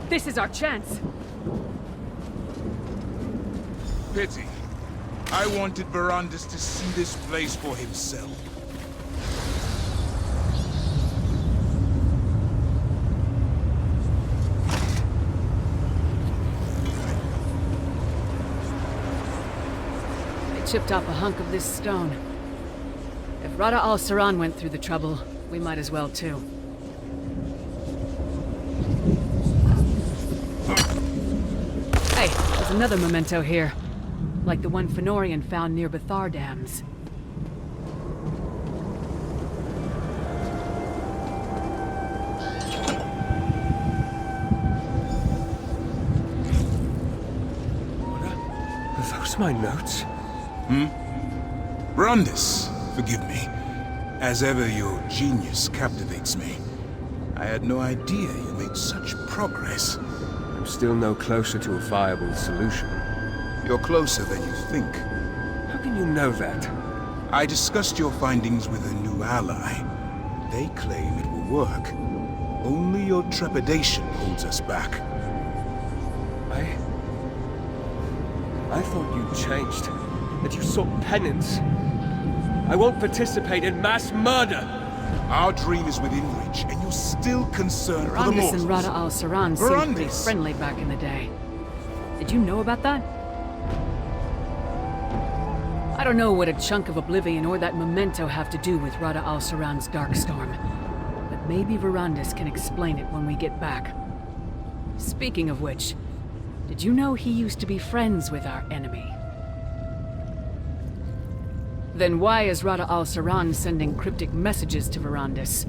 This is our chance. Pity. I wanted Verandis to see this place for himself. They chipped off a hunk of this stone. If Rada al-Saran went through the trouble, we might as well too. Hey, there's another memento here. Like the one Fenorian found near Bethar Dams. Are those my notes? Verandis, forgive me. As ever, your genius captivates me. I had no idea you made such progress. I'm still no closer to a viable solution. You're closer than you think. How can you know that? I discussed your findings with a new ally. They claim it will work. Only your trepidation holds us back. I thought you changed. That you sought penance. I won't participate in mass murder! Our dream is within reach, and you're still concerned for the Verandis mortals. and Rada al-Saran seemed pretty friendly back in the day. Did you know about that? I don't know what a chunk of Oblivion or that memento have to do with Rada al-Saran's Darkstorm, but maybe Verandis can explain it when we get back. Speaking of which, did you know he used to be friends with our enemy? Then why is Rada al-Saran sending cryptic messages to Verandis?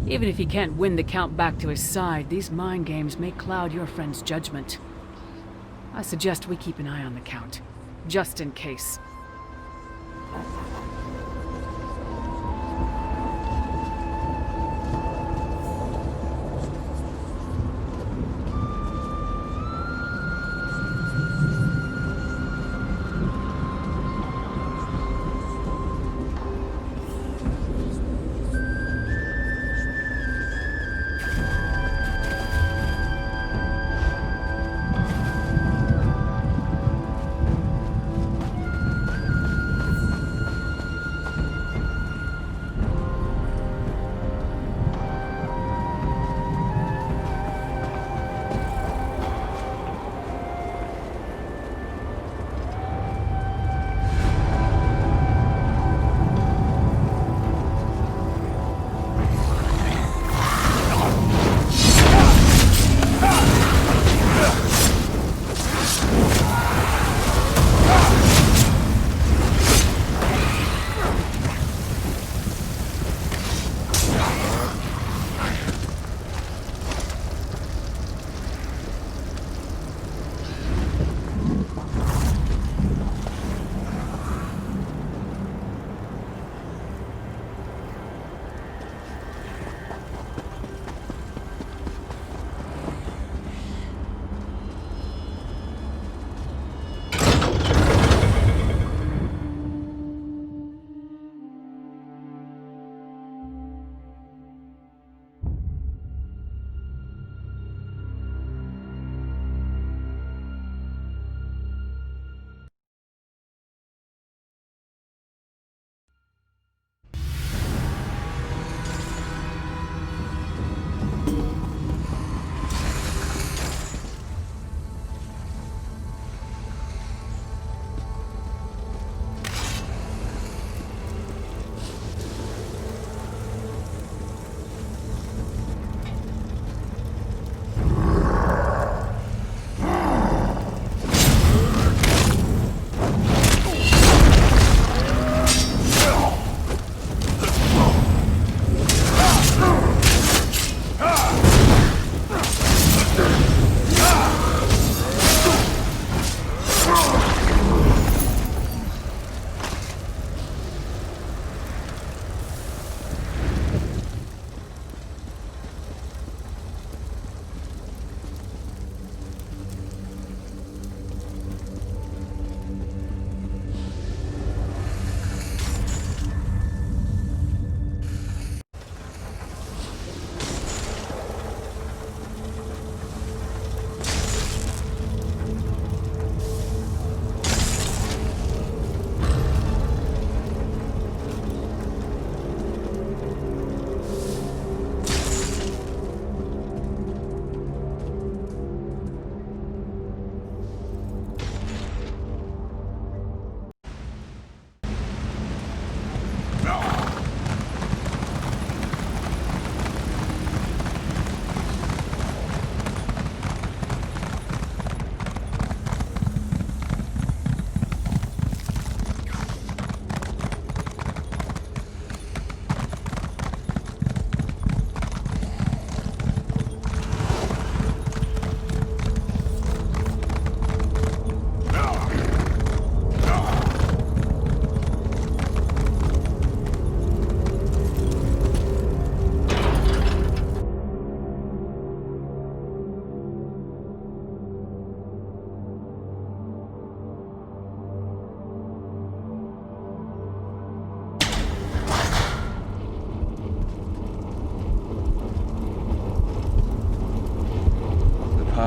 Even if he can't win the Count back to his side, these mind games may cloud your friend's judgment. I suggest we keep an eye on the Count, just in case.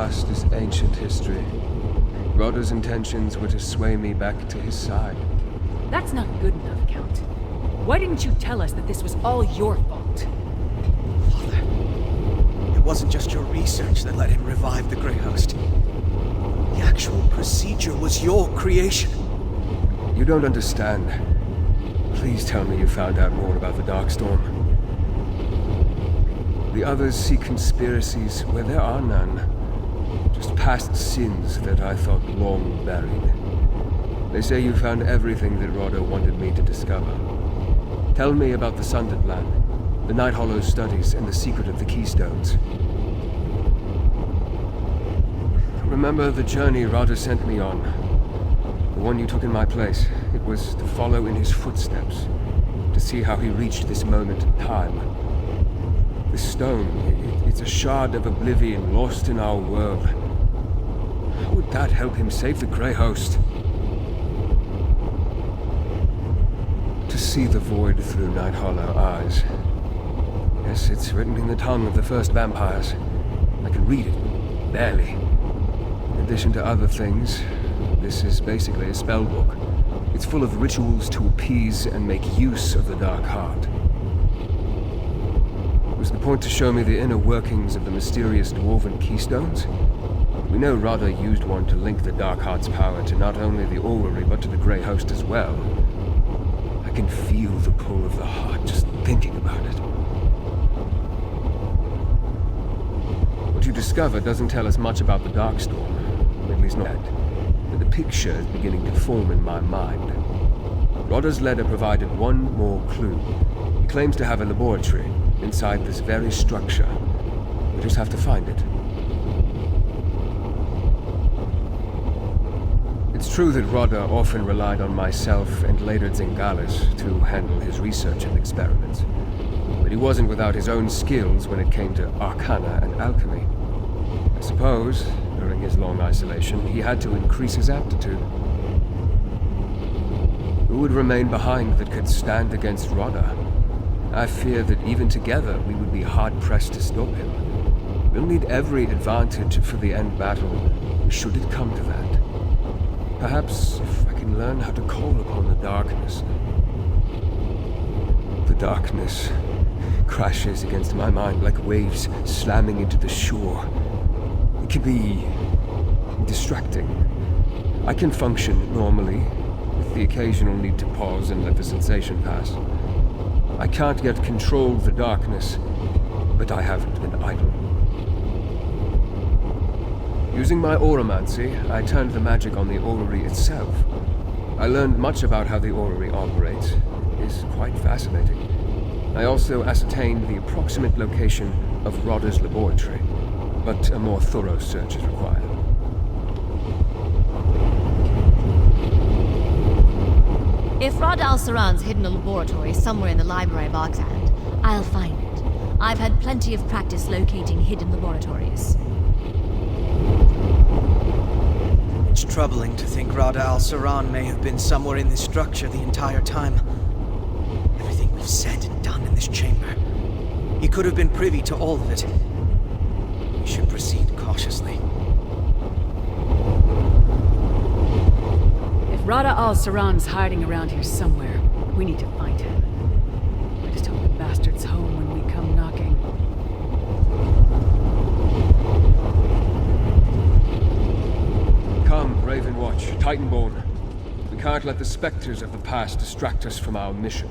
past is ancient history. Rodder's intentions were to sway me back to his side. That's not good enough, Count. Why didn't you tell us that this was all your fault? Father, it wasn't just your research that let him revive the Grey Host. The actual procedure was your creation. You don't understand. Please tell me you found out more about the Darkstorm. The others see conspiracies where there are none. Just past sins that I thought long buried. They say you found everything that Rodder wanted me to discover. Tell me about the Sundered Land, the Nighthollow studies, and the secret of the keystones. Remember the journey Rodder sent me on? The one you took in my place. It was to follow in his footsteps, to see how he reached this moment in time. The stone, it's a shard of Oblivion lost in our world. How would that help him save the Grey Host? To see the void through Nighthollow eyes. Yes, it's written in the tongue of the first vampires. I can read it, barely. In addition to other things, this is basically a spell book. It's full of rituals to appease and make use of the Dark Heart. Was the point to show me the inner workings of the mysterious dwarven keystones? We know Rodder used one to link the Dark Heart's power to not only the orrery, but to the Grey Host as well. I can feel the pull of the heart just thinking about it. What you discover doesn't tell us much about the Darkstorm, at least not yet. But the picture is beginning to form in my mind. Rodder's letter provided one more clue. He claims to have a laboratory inside this very structure. We just have to find it. It's true that Rodder often relied on myself and later Zingalis to handle his research and experiments. But he wasn't without his own skills when it came to arcana and alchemy. I suppose, during his long isolation, he had to increase his aptitude. Who would remain behind that could stand against Rodder? I fear that even together we would be hard-pressed to stop him. We'll need every advantage for the end battle, should it come to that. Perhaps if I can learn how to call upon the darkness. The darkness crashes against my mind like waves slamming into the shore. It can be distracting. I can function normally, with the occasional need to pause and let the sensation pass. I can't yet control the darkness, but I haven't been idle. Using my auramancy, I turned the magic on the orrery itself. I learned much about how the orrery operates. It is quite fascinating. I also ascertained the approximate location of Rodder's laboratory, but a more thorough search is required. If Rod Al-Saran's hidden a laboratory somewhere in the Library of Arxand, I'll find it. I've had plenty of practice locating hidden laboratories. It's troubling to think Rada Al-Saran may have been somewhere in this structure the entire time. Everything we've said and done in this chamber. He could have been privy to all of it. We should proceed cautiously. If Rada Al-Saran's hiding around here somewhere, we need to find him. I just hope the bastard's home when we come knocking. Come, Ravenwatch, Titanborn. We can't let the specters of the past distract us from our mission.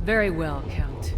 Very well, Count.